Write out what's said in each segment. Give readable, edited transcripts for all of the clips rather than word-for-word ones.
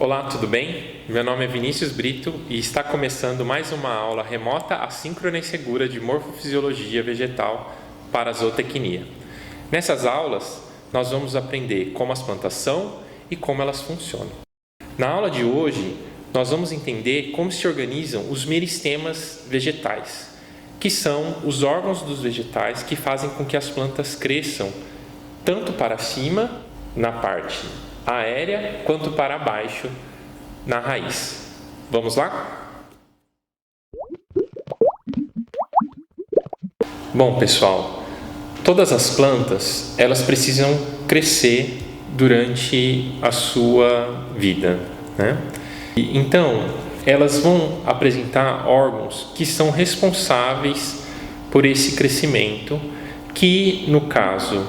Olá, tudo bem? Meu nome é Vinícius Brito e está começando mais uma aula remota, assíncrona e segura de morfofisiologia vegetal para a zootecnia. Nessas aulas, nós vamos aprender como as plantas são e como elas funcionam. Na aula de hoje, nós vamos entender como se organizam os meristemas vegetais, que são os órgãos dos vegetais que fazem com que as plantas cresçam tanto para cima, na parte aérea, quanto para baixo, na raiz. Vamos lá? Bom, pessoal, todas as plantas, elas precisam crescer durante a sua vida, né? Então, elas vão apresentar órgãos que são responsáveis por esse crescimento, que no caso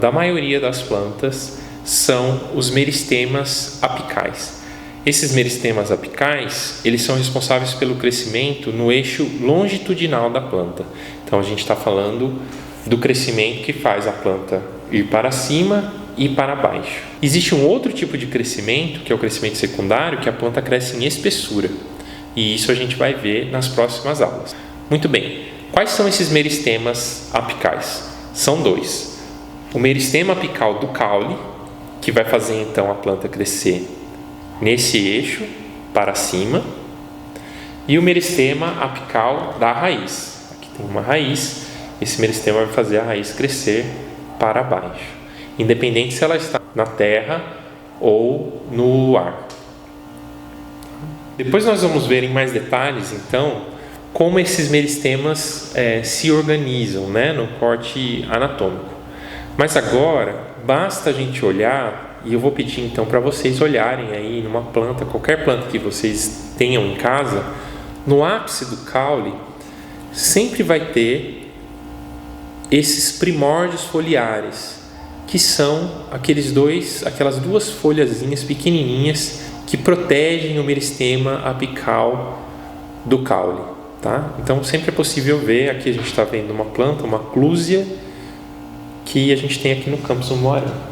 da maioria das plantas são os meristemas apicais. Esses meristemas apicais, eles são responsáveis pelo crescimento no eixo longitudinal da planta. Então, a gente está falando do crescimento que faz a planta ir para cima e para baixo. Existe um outro tipo de crescimento, que é o crescimento secundário, que a planta cresce em espessura. E isso a gente vai ver nas próximas aulas. Muito bem, quais são esses meristemas apicais? São dois. O meristema apical do caule, que vai fazer então a planta crescer nesse eixo para cima, e o meristema apical da raiz. Aqui tem uma raiz, esse meristema vai fazer a raiz crescer para baixo, independente se ela está na terra ou no ar. Depois nós vamos ver em mais detalhes, então, como esses meristemas se organizam, né, no corte anatômico. Mas agora, basta a gente olhar, e eu vou pedir então para vocês olharem aí numa planta, qualquer planta que vocês tenham em casa, no ápice do caule, sempre vai ter esses primórdios foliares, que são aquelas duas folhazinhas pequenininhas que protegem o meristema apical do caule, tá? Então sempre é possível ver, aqui a gente está vendo uma planta, uma clúzia, que a gente tem aqui no campus do Moarama.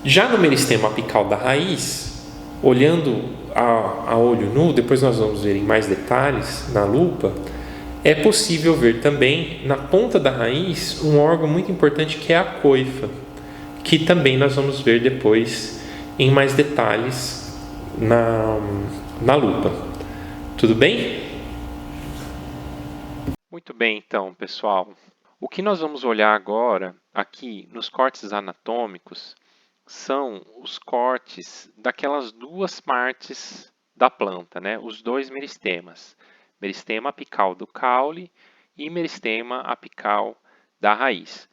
Já no meristema apical da raiz, olhando a olho nu, depois nós vamos ver em mais detalhes na lupa, é possível ver também na ponta da raiz um órgão muito importante que é a coifa, que também nós vamos ver depois em mais detalhes na lupa. Tudo bem? Muito bem, então, pessoal. O que nós vamos olhar agora, aqui nos cortes anatômicos, são os cortes daquelas duas partes da planta, né? Os dois meristemas. Meristema apical do caule e meristema apical da raiz.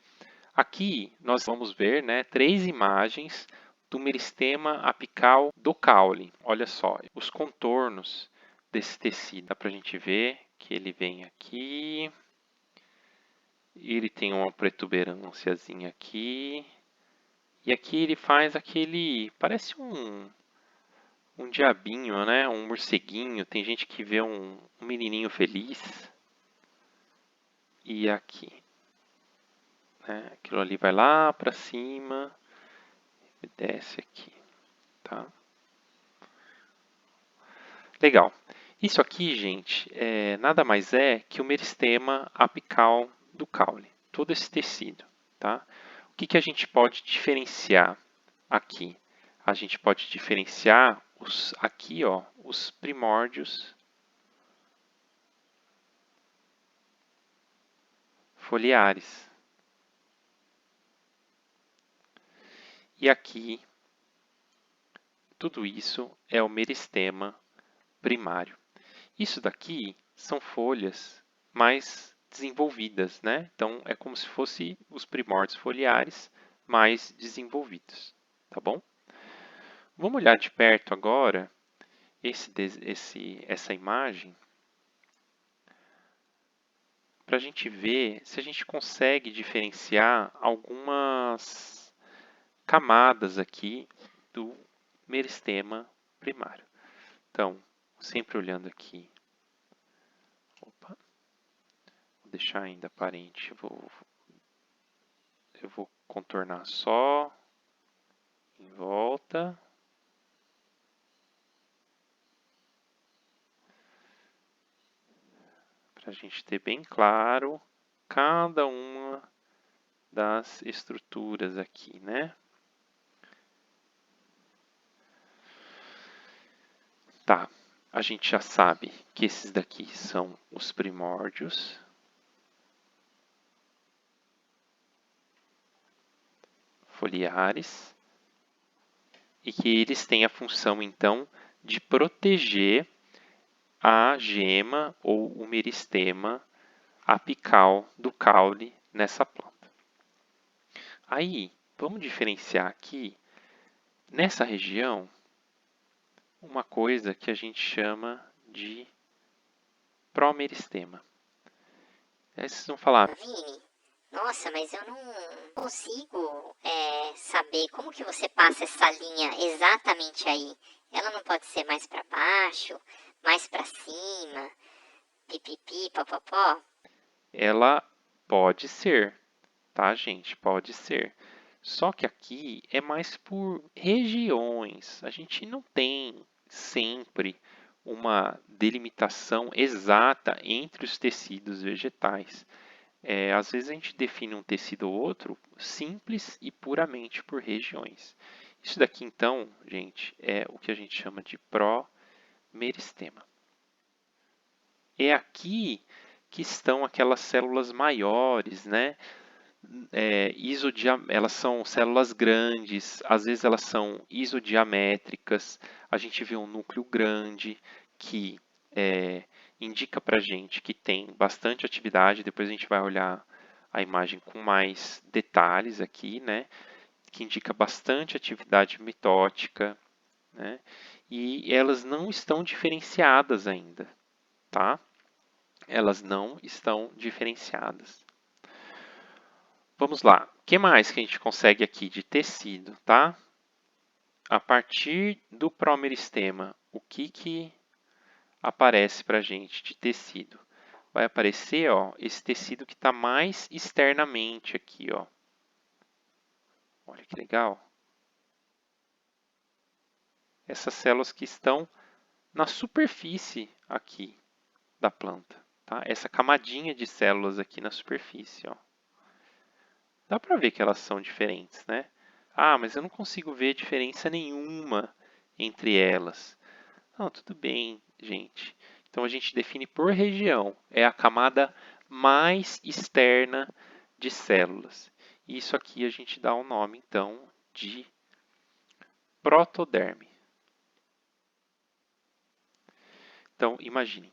Aqui nós vamos ver, né, 3 imagens do meristema apical do caule. Olha só, os contornos desse tecido. Dá para a gente ver que ele vem aqui. Ele tem uma protuberânciazinha aqui. E aqui ele faz aquele... parece um diabinho, né? Um morceguinho. Tem gente que vê um menininho feliz. E aqui, né? Aquilo ali vai lá para cima e desce aqui, tá? Legal. Isso aqui, gente, nada mais é que o meristema apical do caule. Todo esse tecido, tá? O que a gente pode diferenciar aqui? A gente pode diferenciar aqui, ó, os primórdios foliares. E aqui, tudo isso é o meristema primário. Isso daqui são folhas mais desenvolvidas, né? Então, é como se fosse os primórdios foliares mais desenvolvidos, tá bom? Vamos olhar de perto agora essa imagem para a gente ver se a gente consegue diferenciar algumas camadas aqui do meristema primário. Então, sempre olhando aqui, opa, vou deixar ainda aparente, eu vou contornar só em volta. Para a gente ter bem claro cada uma das estruturas aqui, né? Tá, a gente já sabe que esses daqui são os primórdios. Foliares. E que eles têm a função, então, de proteger a gema ou o meristema apical do caule nessa planta. Aí, vamos diferenciar aqui, nessa região, uma coisa que a gente chama de promeristema. Aí vocês vão falar, Vini, nossa, mas eu não consigo saber como que você passa essa linha exatamente aí. Ela não pode ser mais para baixo, mais para cima, pipipi, popopó? ela pode ser, tá, gente? Pode ser. Só que aqui é mais por regiões. A gente não tem sempre uma delimitação exata entre os tecidos vegetais. Às vezes a gente define um tecido ou outro simples e puramente por regiões. Isso daqui, então, gente, é o que a gente chama de promeristema. É aqui que estão aquelas células maiores, né? Elas são células grandes, às vezes elas são isodiamétricas. A gente vê um núcleo grande que indica para a gente que tem bastante atividade. Depois a gente vai olhar a imagem com mais detalhes aqui, né? Que indica bastante atividade mitótica, né? E elas não estão diferenciadas ainda, tá? Elas não estão diferenciadas. Vamos lá. O que mais que a gente consegue aqui de tecido, tá? A partir do promeristema, o que aparece para a gente de tecido? Vai aparecer, ó, esse tecido que está mais externamente aqui, ó. Olha que legal. Essas células que estão na superfície aqui da planta, tá? Essa camadinha de células aqui na superfície, ó. Dá para ver que elas são diferentes, né? Ah, mas eu não consigo ver diferença nenhuma entre elas. Não, tudo bem, gente. Então a gente define por região. É a camada mais externa de células. Isso aqui a gente dá o nome, então, de protoderme. Então, imagine,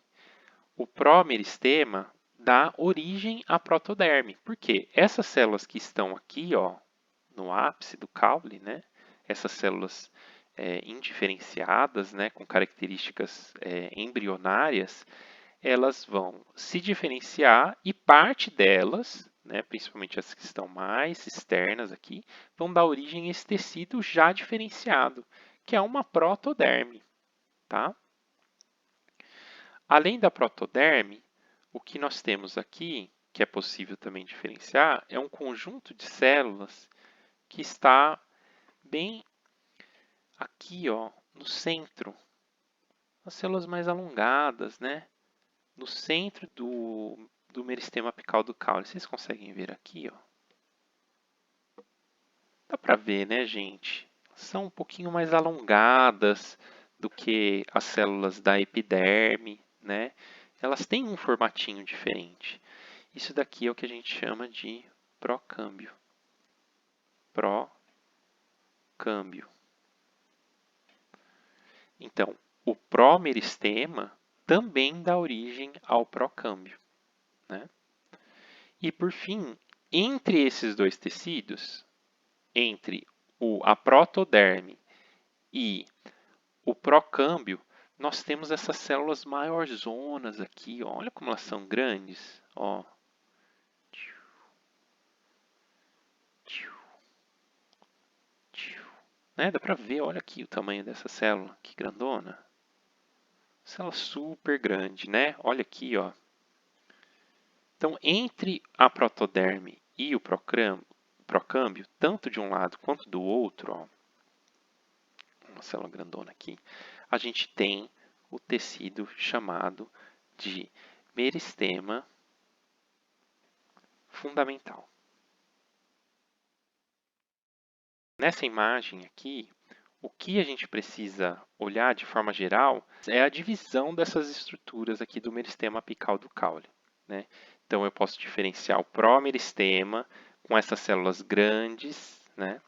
o promeristema dá origem à protoderme. Por quê? Essas células que estão aqui, ó, no ápice do caule, né? Essas células indiferenciadas, né, com características embrionárias, elas vão se diferenciar e parte delas, né, principalmente as que estão mais externas aqui, vão dar origem a esse tecido já diferenciado, que é uma protoderme, tá? Além da protoderme, o que nós temos aqui, que é possível também diferenciar, é um conjunto de células que está bem aqui, ó, no centro. As células mais alongadas, né? No centro do meristema apical do caule. Vocês conseguem ver aqui, ó? Dá para ver, né, gente? São um pouquinho mais alongadas do que as células da epiderme, né? Elas têm um formatinho diferente. Isso daqui é o que a gente chama de procâmbio. Procâmbio. Então, o promeristema também dá origem ao procâmbio, né? E por fim, entre esses dois tecidos, entre a protoderme e o procâmbio, nós temos essas células maiorzonas aqui, ó. Olha como elas são grandes, ó. Né? Dá para ver, olha aqui o tamanho dessa célula, que grandona. Célula super grande, né? Olha aqui, ó. Então, entre a protoderme e o procâmbio, tanto de um lado quanto do outro, ó, uma célula grandona aqui, a gente tem o tecido chamado de meristema fundamental. Nessa imagem aqui, o que a gente precisa olhar de forma geral é a divisão dessas estruturas aqui do meristema apical do caule, né? Então, eu posso diferenciar o promeristema com essas células grandes, né?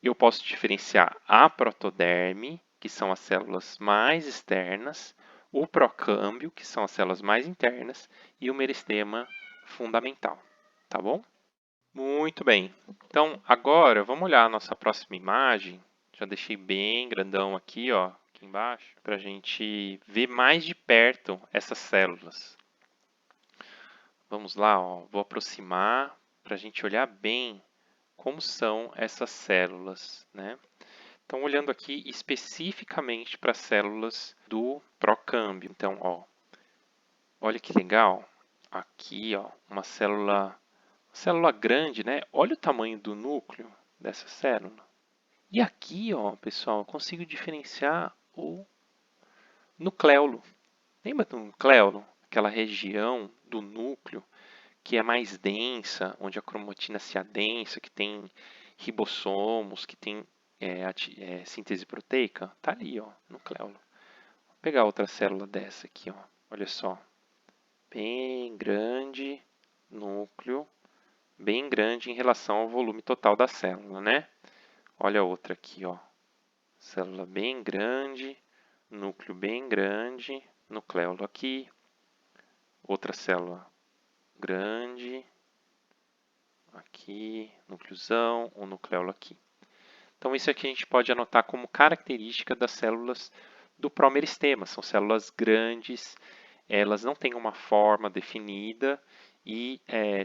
Eu posso diferenciar a protoderme, que são as células mais externas, o procâmbio, que são as células mais internas, e o meristema fundamental, tá bom? Muito bem. Então, agora, vamos olhar a nossa próxima imagem. Já deixei bem grandão aqui, ó, aqui embaixo, para a gente ver mais de perto essas células. Vamos lá, ó, vou aproximar para a gente olhar bem como são essas células, né? Então, olhando aqui especificamente para as células do procâmbio. Então, ó, olha que legal. Aqui, ó, uma célula grande, né? Olha o tamanho do núcleo dessa célula. E aqui, ó, pessoal, eu consigo diferenciar o nucleolo. Lembra do nucleolo? Aquela região do núcleo que é mais densa, onde a cromatina se adensa, que tem ribossomos, que tem síntese proteica? Tá ali, ó, nucleolo. Vou pegar outra célula dessa aqui, ó. Olha só. Bem grande, núcleo, bem grande em relação ao volume total da célula, né? Olha outra aqui, ó. Célula bem grande, núcleo bem grande, nucleolo aqui. Outra célula grande, aqui, núcleozão, um nucleolo aqui. Então, isso aqui a gente pode anotar como característica das células do promeristema. São células grandes, elas não têm uma forma definida e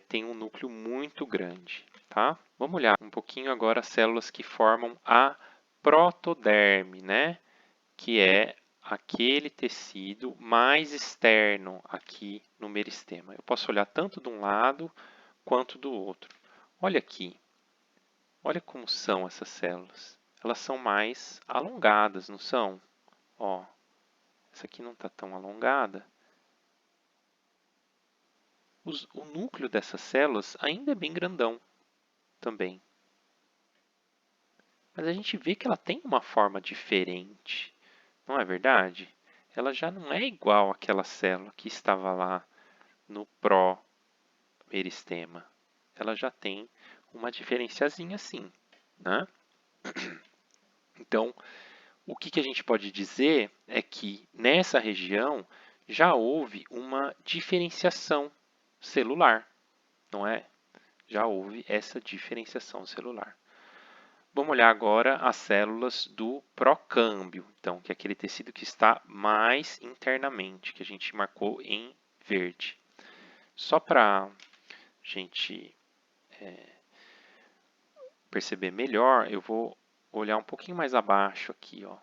têm um núcleo muito grande. Tá? Vamos olhar um pouquinho agora as células que formam a protoderme, né? Que é aquele tecido mais externo aqui no meristema. Eu posso olhar tanto de um lado quanto do outro. Olha aqui. Olha como são essas células. Elas são mais alongadas, não são? Ó, essa aqui não está tão alongada. O núcleo dessas células ainda é bem grandão também. Mas a gente vê que ela tem uma forma diferente. Não é verdade? Ela já não é igual àquela célula que estava lá no pró-meristema. Ela já tem uma diferenciazinha assim, né? Então, o que a gente pode dizer é que nessa região já houve uma diferenciação celular, não é? Já houve essa diferenciação celular. Vamos olhar agora as células do procâmbio, então, que é aquele tecido que está mais internamente, que a gente marcou em verde. Só para a gente perceber melhor, eu vou olhar um pouquinho mais abaixo aqui, ó.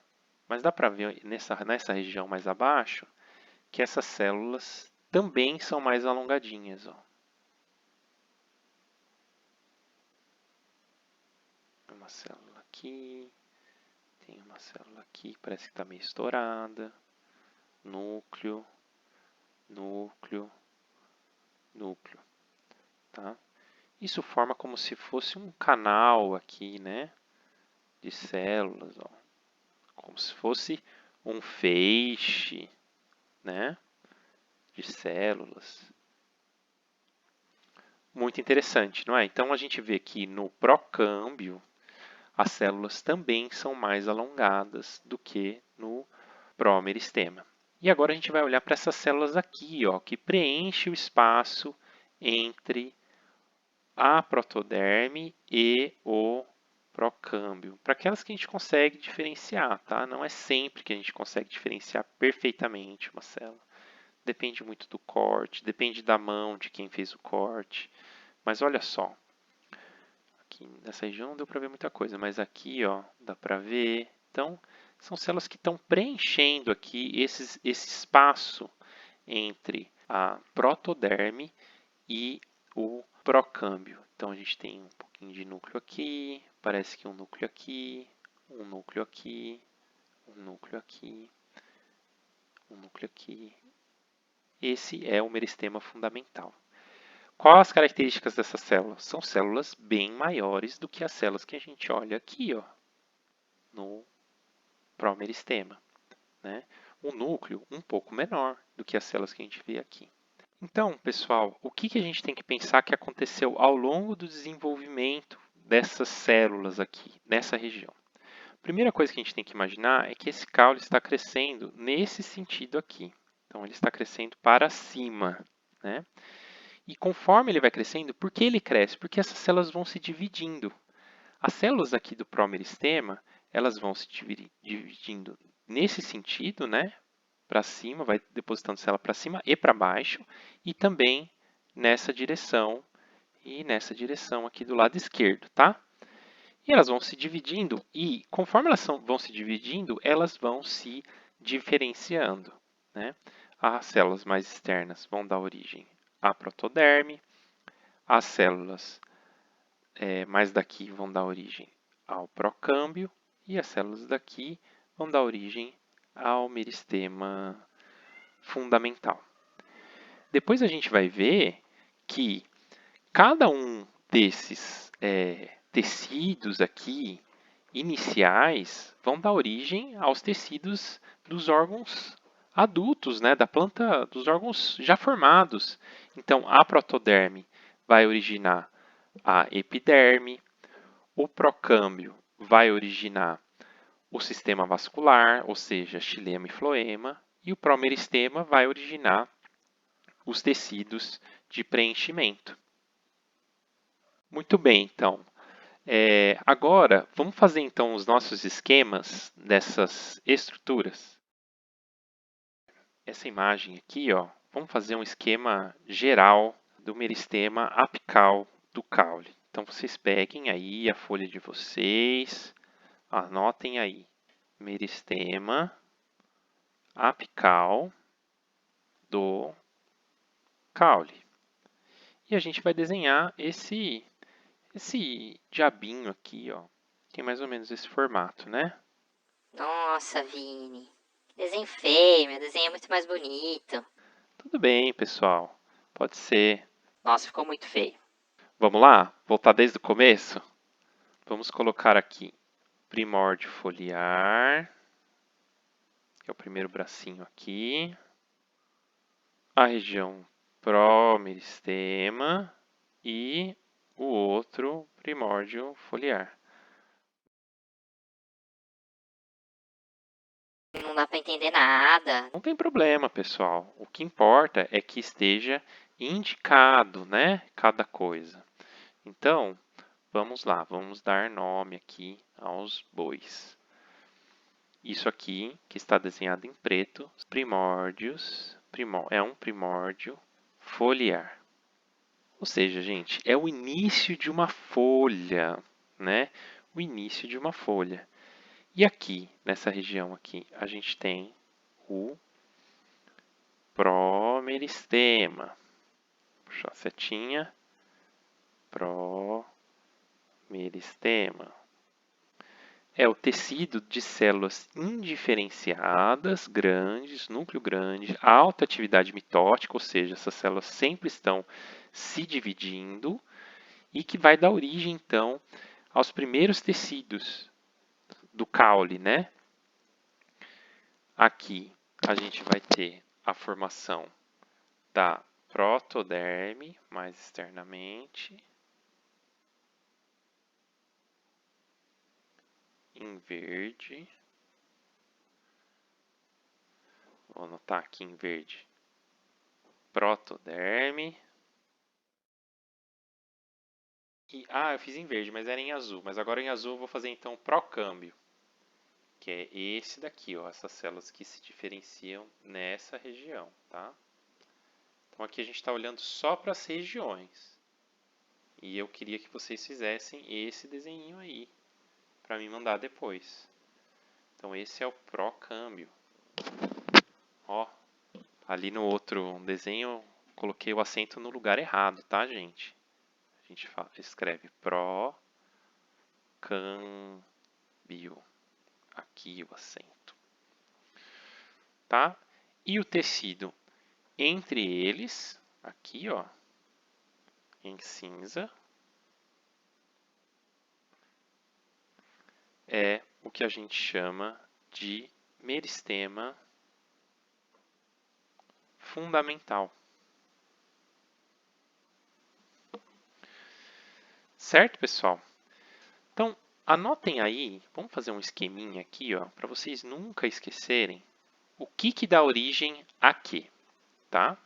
Mas dá para ver nessa região mais abaixo que essas células também são mais alongadinhas, ó. Uma célula aqui, tem uma célula aqui, parece que está meio estourada. Núcleo, núcleo, núcleo, tá? Isso forma como se fosse um canal aqui, né? De células, ó. Como se fosse um feixe, né? De células. Muito interessante, não é? Então a gente vê que no procâmbio as células também são mais alongadas do que no promeristema. E agora a gente vai olhar para essas células aqui, ó, que preenchem o espaço entre a protoderme e o procâmbio, para aquelas que a gente consegue diferenciar, tá? Não é sempre que a gente consegue diferenciar perfeitamente uma célula. Depende muito do corte, depende da mão de quem fez o corte. Mas olha só, aqui nessa região não deu para ver muita coisa, mas aqui, ó, dá para ver. Então, são células que estão preenchendo aqui esse espaço entre a protoderme e o procâmbio. Então, a gente tem um pouquinho de núcleo aqui, parece que um núcleo aqui, um núcleo aqui, um núcleo aqui, um núcleo aqui. esse é o meristema fundamental. Quais as características dessas células? São células bem maiores do que as células que a gente olha aqui, ó, no promeristema, né? O núcleo um pouco menor do que as células que a gente vê aqui. Então, pessoal, o que a gente tem que pensar que aconteceu ao longo do desenvolvimento dessas células aqui, nessa região? A primeira coisa que a gente tem que imaginar é que esse caule está crescendo nesse sentido aqui. Então, ele está crescendo para cima, né? E conforme ele vai crescendo, por que ele cresce? Porque essas células vão se dividindo. As células aqui do promeristema, elas vão se dividindo nesse sentido, né? Para cima, vai depositando célula para cima e para baixo, e também nessa direção e nessa direção aqui do lado esquerdo, tá? E elas vão se dividindo e conforme elas vão se dividindo, elas vão se diferenciando, né? As células mais externas vão dar origem à protoderme, as células mais daqui vão dar origem ao procâmbio e as células daqui vão dar origem ao meristema fundamental. Depois a gente vai ver que cada um desses tecidos aqui iniciais vão dar origem aos tecidos dos órgãos adultos, né, da planta, dos órgãos já formados. Então, a protoderme vai originar a epiderme, o procâmbio vai originar o sistema vascular, ou seja, xilema e floema, e o promeristema vai originar os tecidos de preenchimento. Muito bem, então. Agora, vamos fazer então os nossos esquemas dessas estruturas. Essa imagem aqui, ó, vamos fazer um esquema geral do meristema apical do caule. Então, vocês peguem aí a folha de vocês, anotem aí, meristema apical do caule. E a gente vai desenhar esse diabinho aqui, ó. Tem mais ou menos esse formato, né? Nossa, Vini. Que desenho feio, meu desenho é muito mais bonito. Tudo bem, pessoal. Pode ser. Nossa, ficou muito feio. Vamos lá? Voltar desde o começo? Vamos colocar aqui primórdio foliar, que é o primeiro bracinho aqui. A região promeristema e o outro primórdio foliar. Não dá pra entender nada. Não tem problema, pessoal. O que importa é que esteja indicado, né, cada coisa. Então, vamos lá, vamos dar nome aqui aos bois. Isso aqui, que está desenhado em preto, primórdios, é um primórdio foliar. Ou seja, gente, é o início de uma folha, né? O início de uma folha. E aqui, nessa região aqui, a gente tem o promeristema. Puxar a setinha. Promeristema. É o tecido de células indiferenciadas, grandes, núcleo grande, alta atividade mitótica, ou seja, essas células sempre estão se dividindo e que vai dar origem, então, aos primeiros tecidos do caule, né? Aqui a gente vai ter a formação da protoderme, mais externamente, em verde. Vou anotar aqui em verde. Protoderme. Eu fiz em verde, mas era em azul. Mas agora em azul eu vou fazer então procâmbio, que é esse daqui, ó, essas células que se diferenciam nessa região, tá? Então aqui a gente está olhando só para as regiões. E eu queria que vocês fizessem esse desenho aí, para me mandar depois. Então esse é o procâmbio. Ó, ali no outro desenho eu coloquei o acento no lugar errado, tá, gente? A gente escreve procâmbio. Aqui o acento. Tá? E o tecido entre eles, aqui ó, em cinza, é o que a gente chama de meristema fundamental. Certo, pessoal? Então, anotem aí, vamos fazer um esqueminha aqui, ó, para vocês nunca esquecerem o que dá origem a quê, tá?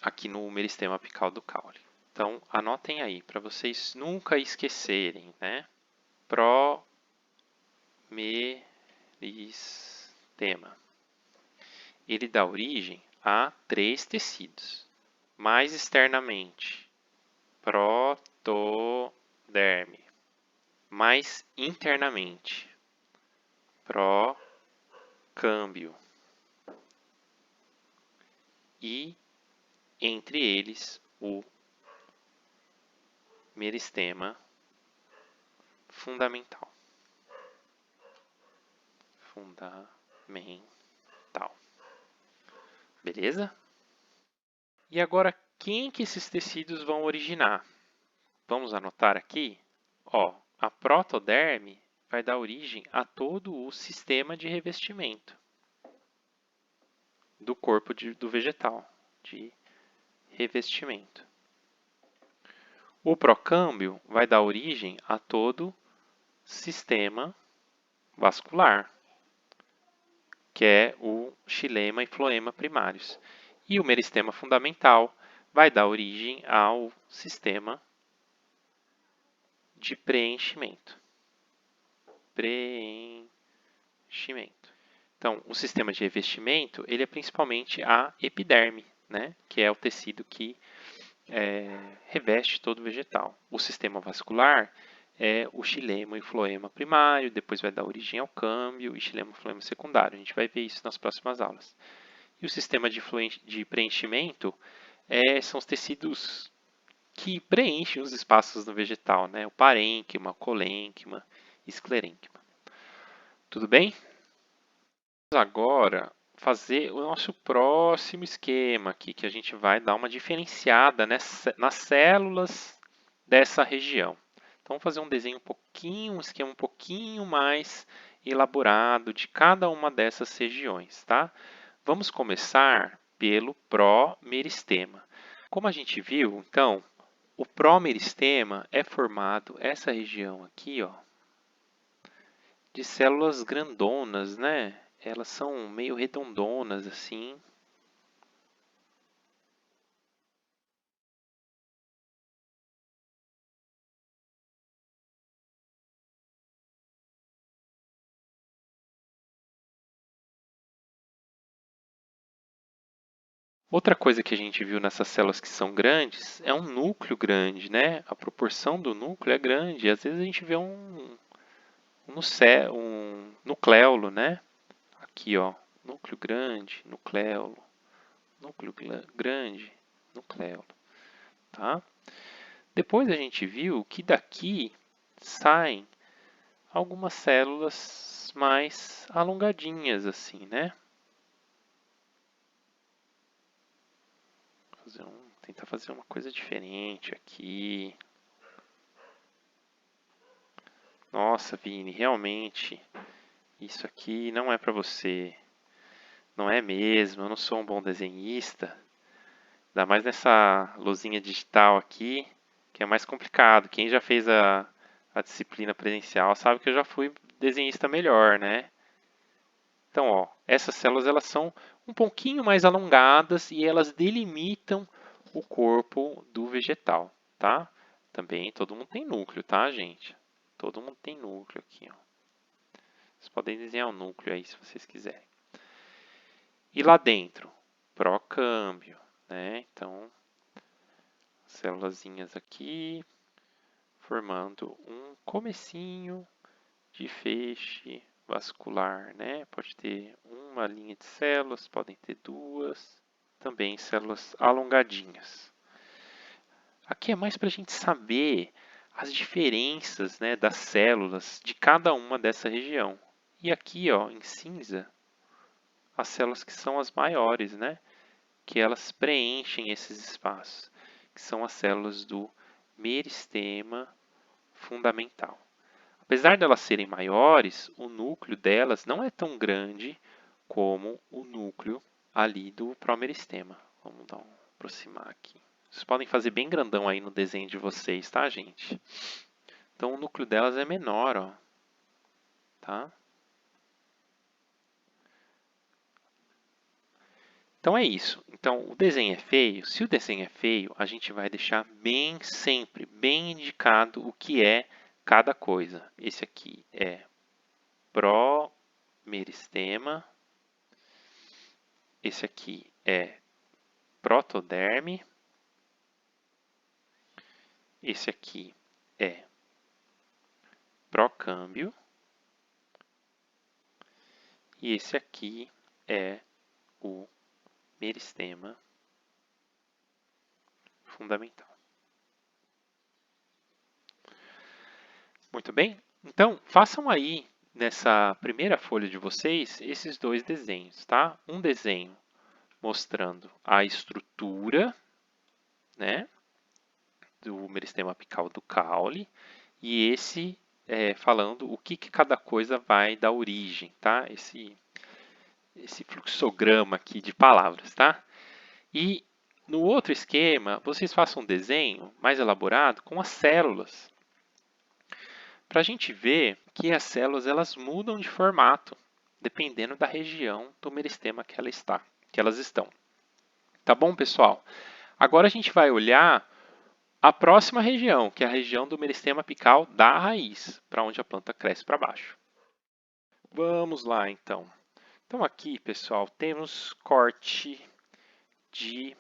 Aqui no meristema apical do caule. Então, anotem aí, para vocês nunca esquecerem, né? Promeristema. Ele dá origem a 3 tecidos. Mais externamente, protoderme. Mais internamente, procâmbio. E entre eles o meristema fundamental. Beleza? E agora, quem que esses tecidos vão originar? Vamos anotar aqui. Ó, a protoderme vai dar origem a todo o sistema de revestimento do corpo do vegetal, de revestimento. O procâmbio vai dar origem a todo sistema vascular, que é o xilema e floema primários. E o meristema fundamental vai dar origem ao sistema de preenchimento. Então, o sistema de revestimento ele é principalmente a epiderme, né? Que é o tecido que reveste todo o vegetal. O sistema vascular é o xilema e floema primário, depois vai dar origem ao câmbio e xilema e floema secundário. A gente vai ver isso nas próximas aulas. E o sistema de preenchimento são os tecidos que preenchem os espaços no vegetal, né? O parênquima, colênquima, esclerênquima. Tudo bem? Vamos agora fazer o nosso próximo esquema aqui, que a gente vai dar uma diferenciada nas células dessa região. Então, vamos fazer um desenho um esquema um pouquinho mais elaborado de cada uma dessas regiões, tá? Vamos começar pelo promeristema. Como a gente viu, então, o promeristema é formado, essa região aqui, ó, de células grandonas, né? Elas são meio redondonas assim. Outra coisa que a gente viu nessas células que são grandes é um núcleo grande, né? A proporção do núcleo é grande. Às vezes a gente vê um nucleolo, né? Aqui, ó, núcleo grande, nucleolo, núcleo grande, nucleolo, tá? Depois a gente viu que daqui saem algumas células mais alongadinhas assim, né? Tentar fazer uma coisa diferente aqui. Nossa, Vini, realmente isso aqui não é para você. Não é mesmo, eu não sou um bom desenhista. Ainda mais nessa luzinha digital aqui, que é mais complicado. Quem já fez a disciplina presencial sabe que eu já fui desenhista melhor, né? Então, ó, essas células elas são um pouquinho mais alongadas e elas delimitam o corpo do vegetal, tá? Também todo mundo tem núcleo, tá, gente? Todo mundo tem núcleo aqui, ó. Vocês podem desenhar o núcleo aí se vocês quiserem. E lá dentro, procâmbio, né? Então, célulazinhas aqui formando um comecinho de feixe vascular, né? Pode ter uma linha de células, podem ter duas. Também células alongadinhas. Aqui é mais para a gente saber as diferenças, né, das células de cada uma dessa região. E aqui, ó, em cinza, as células que são as maiores, né? Que elas preenchem esses espaços, que são as células do meristema fundamental. Apesar de elas serem maiores, o núcleo delas não é tão grande como o núcleo ali do promeristema. Vamos dar um aproximar aqui. Vocês podem fazer bem grandão aí no desenho de vocês, tá, gente? Então o núcleo delas é menor, ó. Tá? Então é isso. Então o desenho é feio. Se o desenho é feio, a gente vai deixar bem sempre, bem indicado o que é cada coisa. Esse aqui é promeristema. Esse aqui é protoderme. Esse aqui é procâmbio. E esse aqui é o meristema fundamental. Muito bem? Então, façam aí nessa primeira folha de vocês esses dois desenhos, tá? Um desenho mostrando a estrutura, né, do meristema apical do caule e esse falando o que cada coisa vai dar origem, tá? Esse fluxograma aqui de palavras, tá? E no outro esquema, vocês façam um desenho mais elaborado com as células, para a gente ver que as células elas mudam de formato, dependendo da região do meristema que elas estão. Tá bom, pessoal? Agora a gente vai olhar a próxima região, que é a região do meristema apical da raiz, para onde a planta cresce para baixo. Vamos lá, então. Então aqui, pessoal, temos corte de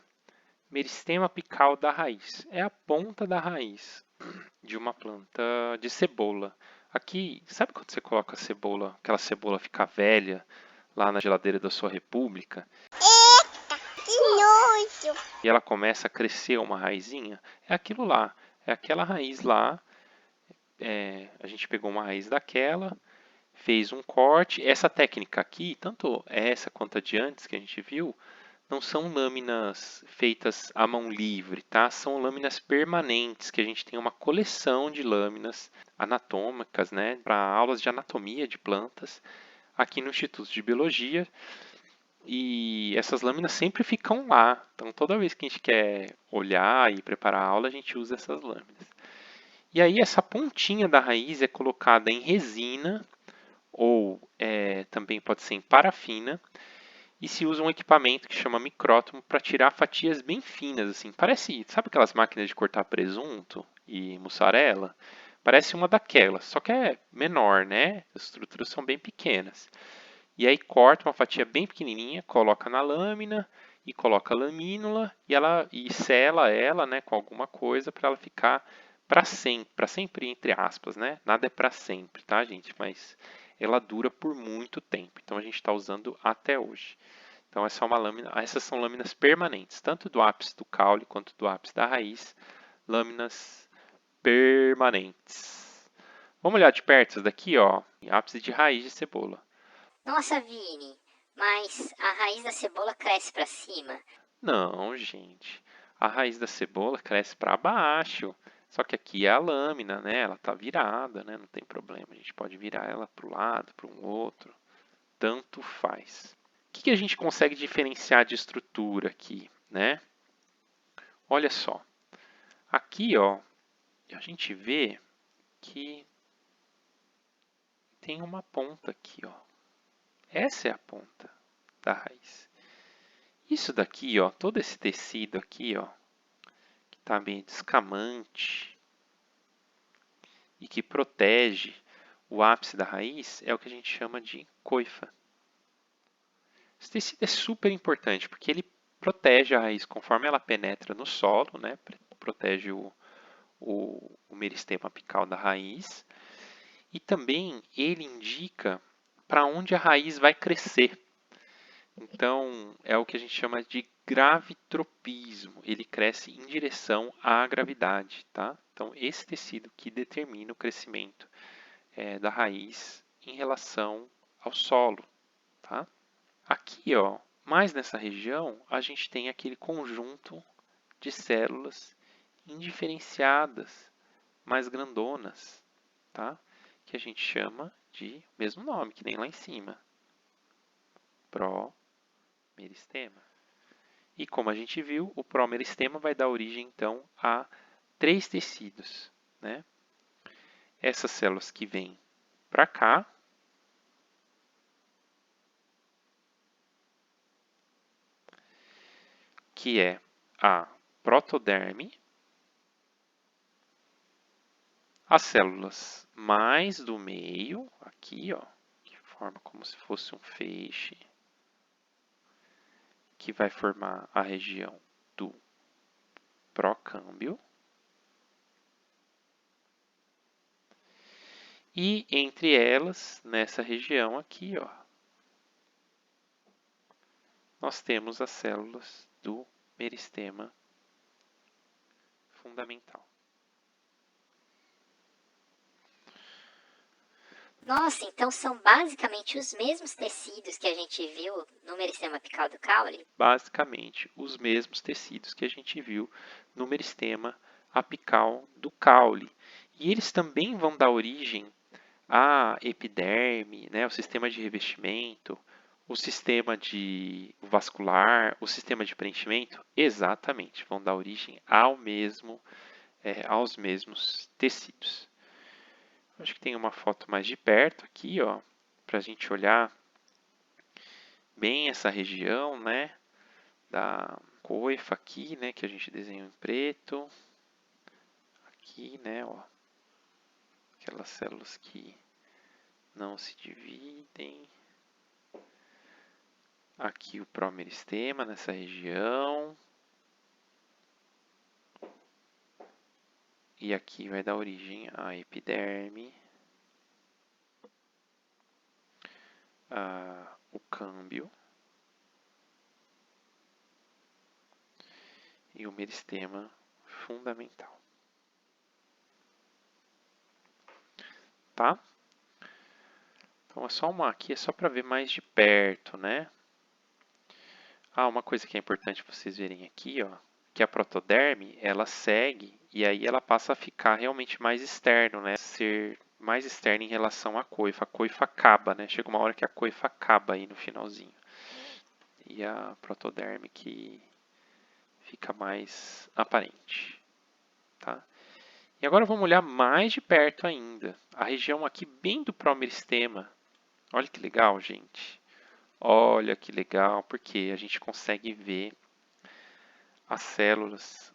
meristema apical da raiz. É a ponta da raiz de uma planta de cebola. Aqui, sabe quando você coloca a cebola, aquela cebola fica velha lá na geladeira da sua república? Eita, que nojo! E ela começa a crescer uma raizinha? É aquilo lá, é aquela raiz lá. A gente pegou uma raiz daquela, fez um corte. Essa técnica aqui, tanto essa quanto a de antes que a gente viu, não são lâminas feitas à mão livre, tá? São lâminas permanentes, que a gente tem uma coleção de lâminas anatômicas, né? Para aulas de anatomia de plantas, aqui no Instituto de Biologia. E essas lâminas sempre ficam lá. Então, toda vez que a gente quer olhar e preparar a aula, a gente usa essas lâminas. E aí, essa pontinha da raiz é colocada em resina, ou também pode ser em parafina, e se usa um equipamento que chama micrótomo para tirar fatias bem finas, assim. Parece, sabe aquelas máquinas de cortar presunto e mussarela? Parece uma daquelas, só que é menor, né? As estruturas são bem pequenas. E aí corta uma fatia bem pequenininha, coloca na lâmina e coloca a lamínula e sela ela, né, com alguma coisa para ela ficar para sempre entre aspas, né? Nada é para sempre, tá, gente? Mas ela dura por muito tempo. Então a gente está usando até hoje. Então essa é uma lâmina, essas são lâminas permanentes, tanto do ápice do caule quanto do ápice da raiz, lâminas permanentes. Vamos olhar de perto isso daqui, ó, ápice de raiz de cebola. Nossa, Vini, mas a raiz da cebola cresce para cima. Não, gente. A raiz da cebola cresce para baixo. Só que aqui é a lâmina, né? Ela está virada, né? Não tem problema. A gente pode virar ela para o lado, para um outro. Tanto faz. O que a gente consegue diferenciar de estrutura aqui, né? Olha só. Aqui, ó, a gente vê que tem uma ponta aqui, ó. Essa é a ponta da raiz. Isso daqui, ó, todo esse tecido aqui, ó, que está meio descamante e que protege o ápice da raiz, é o que a gente chama de coifa. Esse tecido é super importante porque ele protege a raiz conforme ela penetra no solo, né? Protege o meristema apical da raiz e também ele indica para onde a raiz vai crescer. Então, é o que a gente chama de gravitropismo. Ele cresce em direção à gravidade, tá? Então, esse tecido que determina o crescimento da raiz em relação ao solo, tá? Aqui, ó, mais nessa região, a gente tem aquele conjunto de células indiferenciadas, mais grandonas, tá? Que a gente chama de mesmo nome, que nem lá em cima, promeristema. E como a gente viu, o promeristema vai dar origem então a 3 tecidos, né? Essas células que vêm para cá, que é a protoderme, as células mais do meio, aqui, ó, que forma como se fosse um feixe, que vai formar a região do procâmbio. E entre elas, nessa região aqui, ó, nós temos as células do meristema fundamental. Nossa, então são basicamente os mesmos tecidos que a gente viu no meristema apical do caule? Basicamente, os mesmos tecidos que a gente viu no meristema apical do caule. E eles também vão dar origem à epiderme, né, o sistema de revestimento, o sistema de vascular, o sistema de preenchimento, exatamente, vão dar origem aos mesmos tecidos. Acho que tem uma foto mais de perto aqui, ó, para a gente olhar bem essa região, né, da coifa aqui, né, que a gente desenhou em preto. Aqui, né, ó, aquelas células que não se dividem. Aqui o promeristema nessa região. E aqui vai dar origem à epiderme, o câmbio e o meristema fundamental. Tá? Então aqui é só para ver mais de perto, né? Uma coisa que é importante vocês verem aqui, ó, que a protoderme, ela segue e aí ela passa a ficar realmente mais externo, né? Ser mais externo em relação à coifa. A coifa acaba, né? Chega uma hora que a coifa acaba aí no finalzinho. E a protoderme que fica mais aparente, tá? E agora vamos olhar mais de perto ainda. A região aqui bem do promeristema. Olha que legal, gente. Olha que legal, porque a gente consegue ver as células,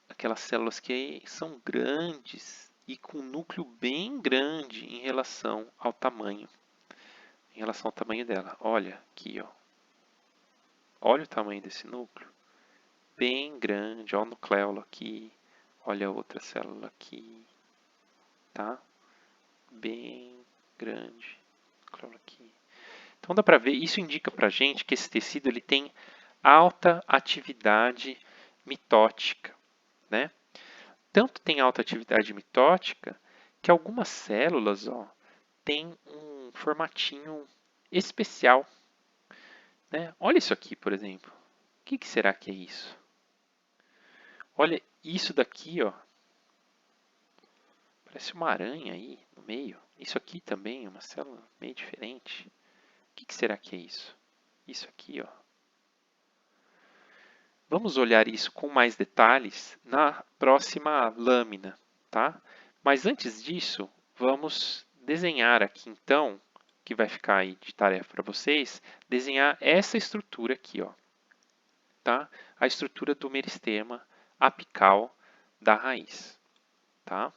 aquelas células que são grandes e com um núcleo bem grande em relação ao tamanho dela. Olha aqui, ó. Olha o tamanho desse núcleo, bem grande. Olha o nucleolo aqui, olha a outra célula aqui, tá? Bem grande, nucleolo aqui. Então dá para ver, isso indica para a gente que esse tecido ele tem alta atividade mitótica, né? Tanto tem alta atividade mitótica que algumas células, ó, têm um formatinho especial, né? Olha isso aqui, por exemplo. O que será que é isso? Olha isso daqui, ó. Parece uma aranha aí no meio. Isso aqui também é uma célula meio diferente. O que será que é isso? Isso aqui, ó. Vamos olhar isso com mais detalhes na próxima lâmina, tá? Mas antes disso, vamos desenhar aqui então, que vai ficar aí de tarefa para vocês, desenhar essa estrutura aqui, ó, tá? A estrutura do meristema apical da raiz, tá?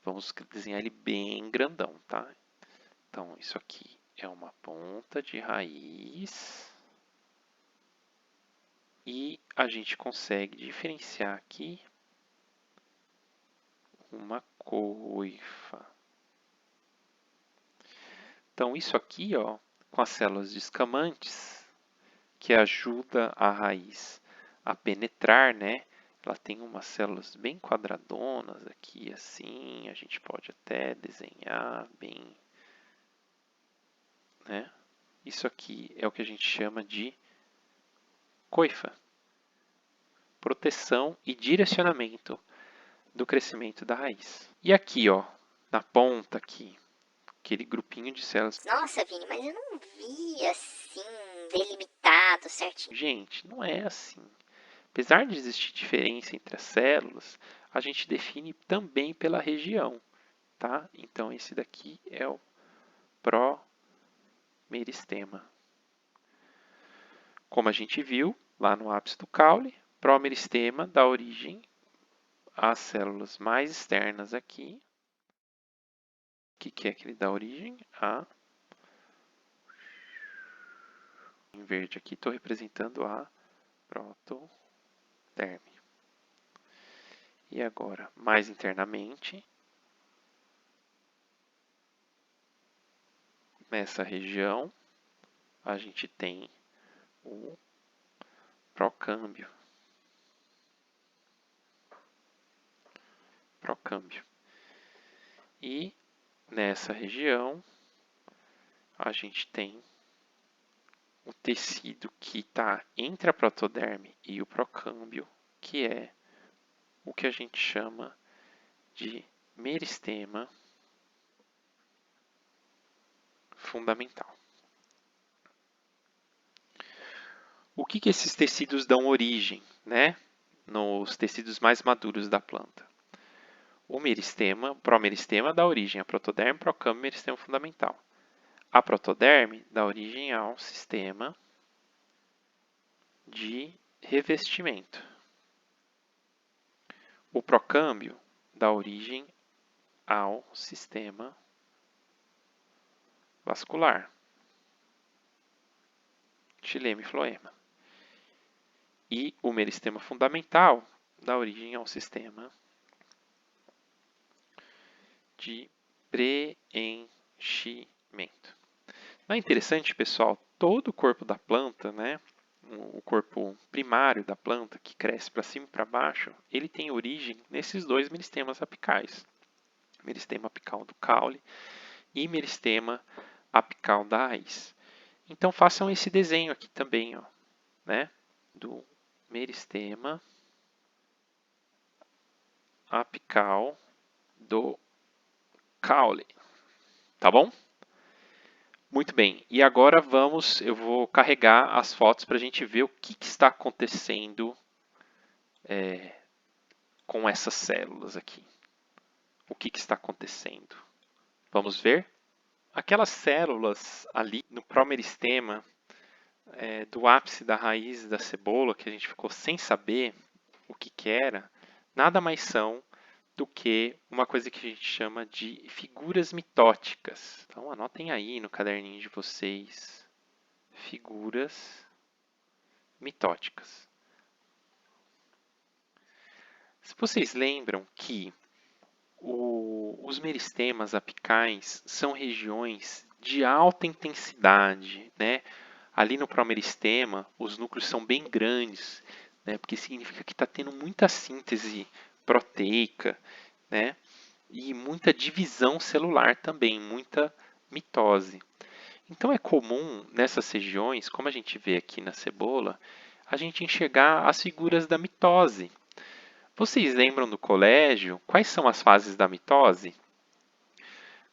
Vamos desenhar ele bem grandão, tá? Então, isso aqui é uma ponta de raiz. E a gente consegue diferenciar aqui uma coifa. Então, isso aqui, ó, com as células descamantes, que ajuda a raiz a penetrar, né? Ela tem umas células bem quadradonas aqui, assim. A gente pode até desenhar bem, né? Isso aqui é o que a gente chama de coifa. Proteção e direcionamento do crescimento da raiz. E aqui, ó, na ponta aqui, aquele grupinho de células. Nossa, Vini, mas eu não vi assim, delimitado certinho. Gente, não é assim. Apesar de existir diferença entre as células, a gente define também pela região, tá? Então esse daqui é o promeristema. Como a gente viu lá no ápice do caule, promeristema dá origem às células mais externas aqui. O que é que ele dá origem? Em verde aqui estou representando a protoderme. E agora, mais internamente, nessa região, a gente tem o procâmbio. E nessa região, a gente tem o tecido que está entre a protoderme e o procâmbio, que é o que a gente chama de meristema fundamental. O que esses tecidos dão origem, né? Nos tecidos mais maduros da planta? O meristema, o promeristema, dá origem a protoderme, procâmbio e meristema fundamental. A protoderme dá origem ao sistema de revestimento. O procâmbio dá origem ao sistema vascular, xilema e floema. E o meristema fundamental dá origem ao sistema de preenchimento. Não é interessante, pessoal? Todo o corpo da planta, né? O corpo primário da planta, que cresce para cima e para baixo, ele tem origem nesses dois meristemas apicais. Meristema apical do caule e meristema apical da raiz. Então façam esse desenho aqui também, ó, né? Do meristema apical do caule. Tá bom? Muito bem. E agora eu vou carregar as fotos para a gente ver o que está acontecendo com essas células aqui. O que está acontecendo? Vamos ver? Aquelas células ali no promeristema do ápice da raiz da cebola, que a gente ficou sem saber o que era, nada mais são do que uma coisa que a gente chama de figuras mitóticas. Então anotem aí no caderninho de vocês, figuras mitóticas. Se vocês lembram que os meristemas apicais são regiões de alta intensidade, né? Ali no promeristema, os núcleos são bem grandes, né? Porque significa que está tendo muita síntese proteica, né? E muita divisão celular também, muita mitose. Então é comum nessas regiões, como a gente vê aqui na cebola, a gente enxergar as figuras da mitose. Vocês lembram do colégio? Quais são as fases da mitose?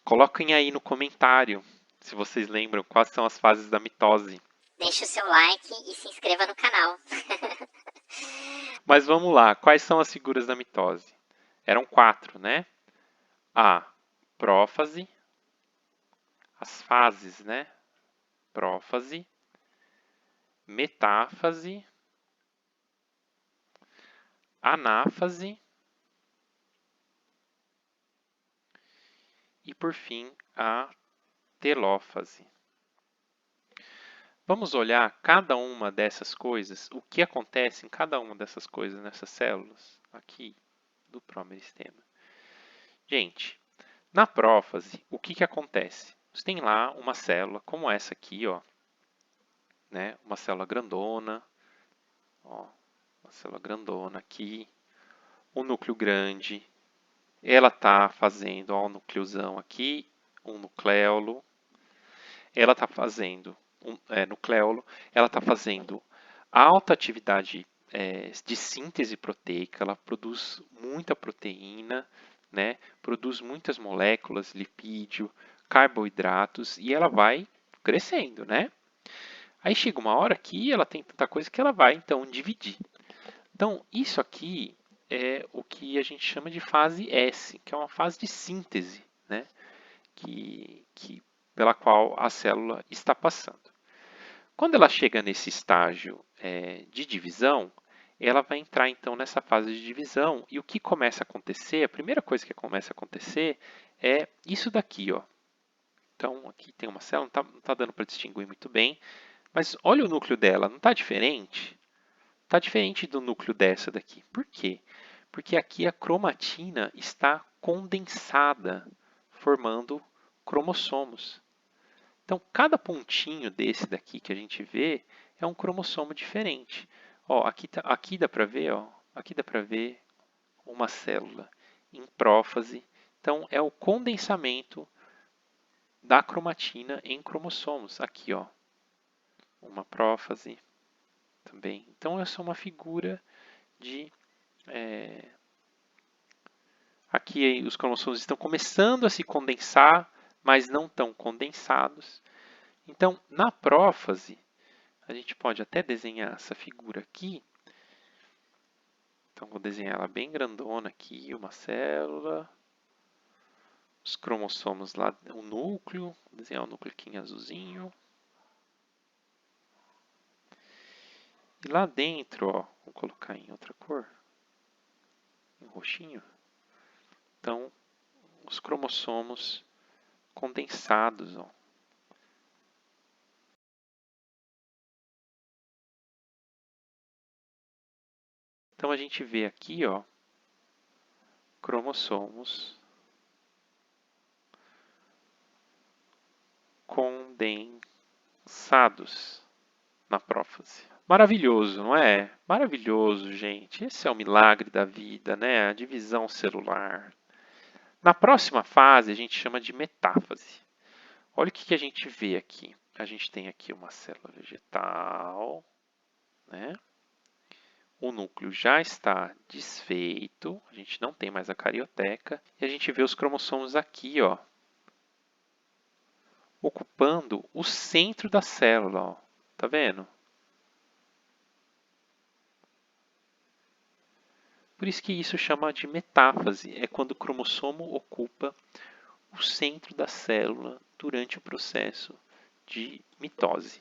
Coloquem aí no comentário se vocês lembram quais são as fases da mitose. Deixe o seu like e se inscreva no canal. Mas vamos lá, quais são as figuras da mitose? Eram 4, né? A prófase, as fases, né? Prófase, metáfase, anáfase e, por fim, a telófase. Vamos olhar cada uma dessas coisas, o que acontece em cada uma dessas coisas nessas células aqui do promeristema. Gente, na prófase, o que acontece? Você tem lá uma célula como essa aqui, ó, né? Uma célula grandona, ó, uma célula grandona aqui, um núcleo grande, ela está fazendo ó, um núcleozão aqui, um nucleolo, ela está fazendo nucleolo, ela está fazendo alta atividade de síntese proteica, ela produz muita proteína, né? Produz muitas moléculas, lipídio, carboidratos e ela vai crescendo, né? Aí chega uma hora que ela tem tanta coisa que ela vai então dividir. Então isso aqui é o que a gente chama de fase S, que é uma fase de síntese, né? Pela qual a célula está passando. Quando ela chega nesse estágio de divisão, ela vai entrar então nessa fase de divisão e o que começa a acontecer, a primeira coisa que começa a acontecer é isso daqui, ó. Então aqui tem uma célula, não está dando para distinguir muito bem, mas olha o núcleo dela, não está diferente? Está diferente do núcleo dessa daqui. Por quê? Porque aqui a cromatina está condensada, formando cromossomos. Então, cada pontinho desse daqui que a gente vê é um cromossomo diferente. Ó, aqui dá para ver, ó, aqui dá para ver uma célula em prófase. Então, é o condensamento da cromatina em cromossomos. Aqui, ó, uma prófase também. Então, essa é uma figura de... Aqui os cromossomos estão começando a se condensar, mas não tão condensados. Então, na prófase, a gente pode até desenhar essa figura aqui. Então, vou desenhar ela bem grandona aqui, uma célula. Os cromossomos lá, o núcleo. Vou desenhar o núcleo aqui em azulzinho. E lá dentro, ó, vou colocar em outra cor, em roxinho. Então, os cromossomos condensados, ó. Então a gente vê aqui, ó, cromossomos condensados na prófase. Maravilhoso, não é? Maravilhoso, gente. Esse é o milagre da vida, né? A divisão celular. Na próxima fase, a gente chama de metáfase. Olha o que a gente vê aqui. A gente tem aqui uma célula vegetal, né? O núcleo já está desfeito, a gente não tem mais a carioteca, e a gente vê os cromossomos aqui, ó, ocupando o centro da célula, ó. Tá vendo? Por isso que isso chama de metáfase, é quando o cromossomo ocupa o centro da célula durante o processo de mitose.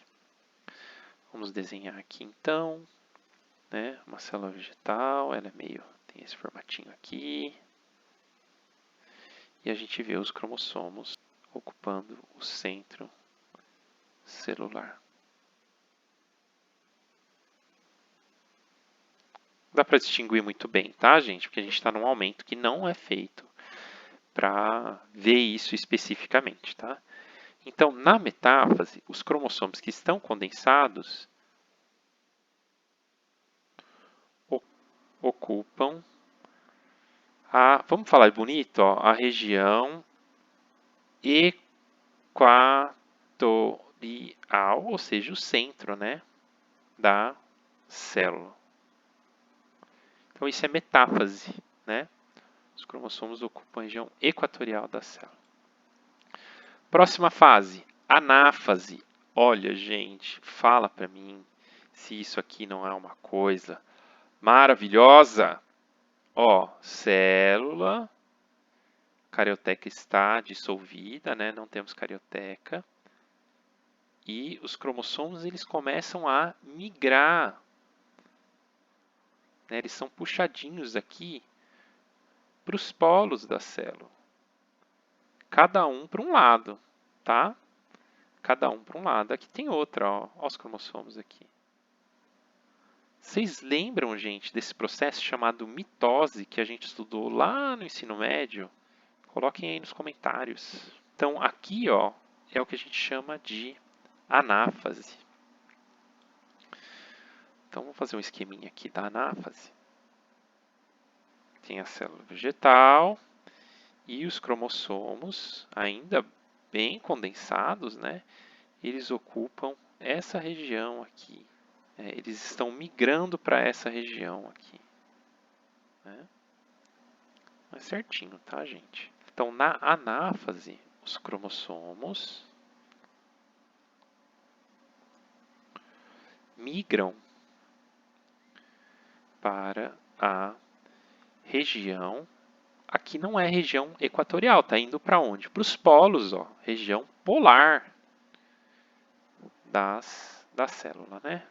Vamos desenhar aqui então, né, uma célula vegetal, ela é meio, tem esse formatinho aqui. E a gente vê os cromossomos ocupando o centro celular. Dá para distinguir muito bem, tá, gente? Porque a gente está num aumento que não é feito para ver isso especificamente, tá? Então, na metáfase, os cromossomos que estão condensados ocupam vamos falar bonito, ó, a região equatorial, ou seja, o centro, né, da célula. Então isso é metáfase, né? Os cromossomos ocupam a região equatorial da célula. Próxima fase, anáfase. Olha, gente, fala para mim se isso aqui não é uma coisa maravilhosa. Ó, célula, carioteca está dissolvida, né? Não temos carioteca. E os cromossomos eles começam a migrar, né? Eles são puxadinhos aqui para os polos da célula. Cada um para um lado, tá? Cada um para um lado. Aqui tem outra, ó. Olha os cromossomos aqui. Vocês lembram, gente, desse processo chamado mitose que a gente estudou lá no ensino médio? Coloquem aí nos comentários. Então, aqui, ó, é o que a gente chama de anáfase. Então, vamos fazer um esqueminha aqui da anáfase. Tem a célula vegetal e os cromossomos, ainda bem condensados, né? Eles ocupam essa região aqui. Eles estão migrando para essa região aqui. Né? É certinho, tá, gente? Então, na anáfase, os cromossomos migram para a região. Aqui não é região equatorial, tá indo para onde? Para os polos, ó, região polar da célula, né?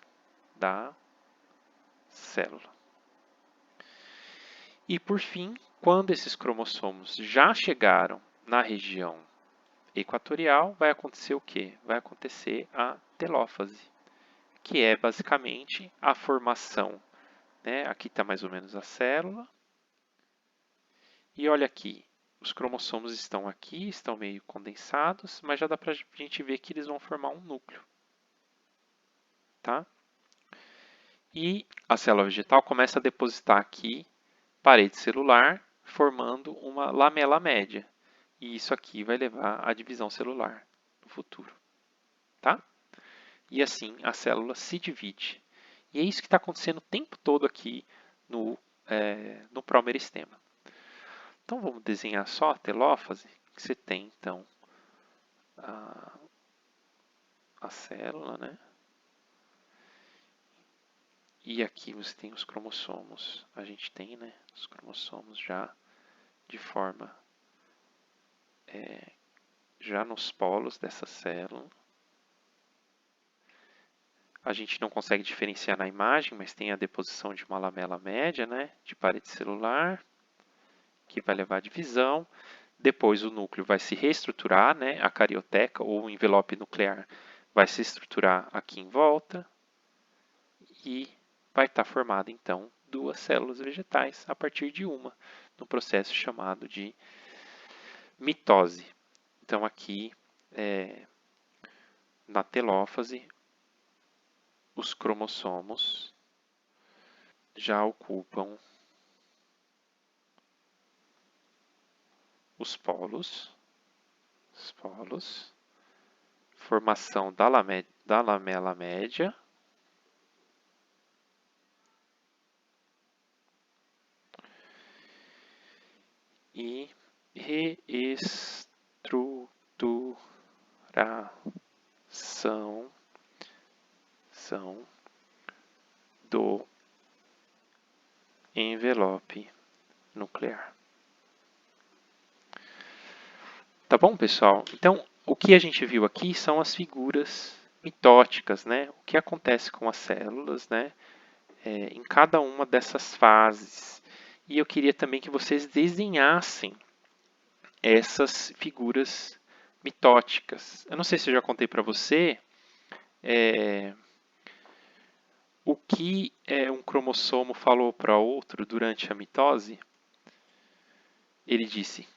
Da célula. E por fim, quando esses cromossomos já chegaram na região equatorial, vai acontecer o quê? Vai acontecer a telófase, que é basicamente a formação, né? Aqui está mais ou menos a célula. E olha aqui, os cromossomos estão aqui, estão meio condensados, mas já dá para a gente ver que eles vão formar um núcleo. Tá? E a célula vegetal começa a depositar aqui parede celular, formando uma lamela média. E isso aqui vai levar à divisão celular no futuro. Tá? E assim a célula se divide. E é isso que está acontecendo o tempo todo aqui no promeristema. Então vamos desenhar só a telófase, que você tem então a célula, né? E aqui você tem os cromossomos. A gente tem, né, os cromossomos já de forma já nos polos dessa célula. A gente não consegue diferenciar na imagem, mas tem a deposição de uma lamela média, né, de parede celular, que vai levar à divisão. Depois o núcleo vai se reestruturar, né, a carioteca ou o envelope nuclear vai se estruturar aqui em volta e vai estar formada então duas células vegetais a partir de uma, no processo chamado de mitose. Então aqui na telófase os cromossomos já ocupam os polos, formação da lamela média, e reestruturação do envelope nuclear. Tá bom, pessoal? Então, o que a gente viu aqui são as figuras mitóticas, né? O que acontece com as células, né? Em cada uma dessas fases. E eu queria também que vocês desenhassem essas figuras mitóticas. Eu não sei se eu já contei para você o que um cromossomo falou para outro durante a mitose. Ele disse: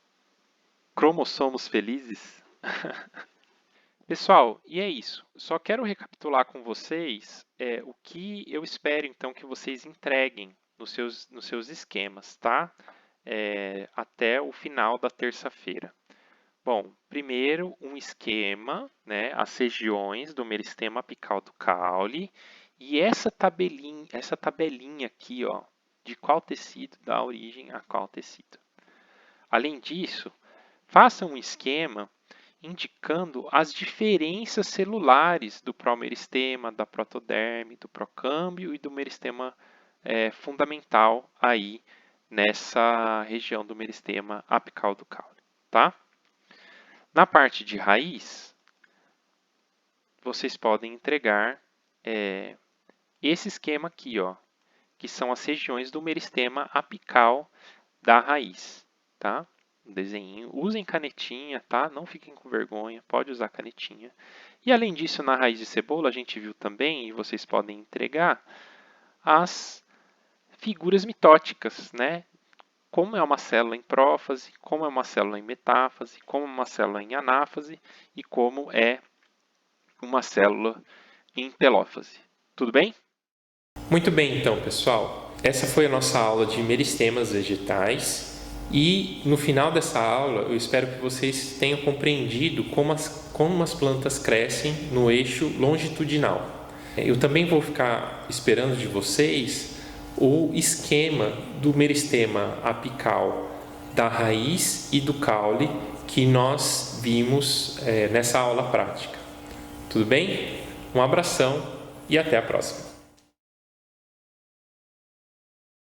cromossomos felizes? Pessoal, e é isso. Só quero recapitular com vocês o que eu espero então que vocês entreguem nos seus esquemas, tá? Até o final da terça-feira. Bom, primeiro um esquema, né, as regiões do meristema apical do caule e essa tabelinha aqui, ó, de qual tecido dá origem a qual tecido. Além disso, faça um esquema indicando as diferenças celulares do promeristema, da protoderme, do procâmbio e do meristema fundamental aí nessa região do meristema apical do caule, tá? Na parte de raiz, vocês podem entregar esse esquema aqui, ó, que são as regiões do meristema apical da raiz, tá? Um desenho. Usem canetinha, tá? Não fiquem com vergonha, pode usar canetinha. E além disso, na raiz de cebola, a gente viu também, e vocês podem entregar, as figuras mitóticas, né? Como é uma célula em prófase, como é uma célula em metáfase, como é uma célula em anáfase e como é uma célula em telófase. Tudo bem? Muito bem, então, pessoal. Essa foi a nossa aula de meristemas vegetais E no final dessa aula, eu espero que vocês tenham compreendido como as plantas crescem no eixo longitudinal. Eu também vou ficar esperando de vocês o esquema do meristema apical da raiz e do caule que nós vimos nessa aula prática. Tudo bem? Um abração e até a próxima.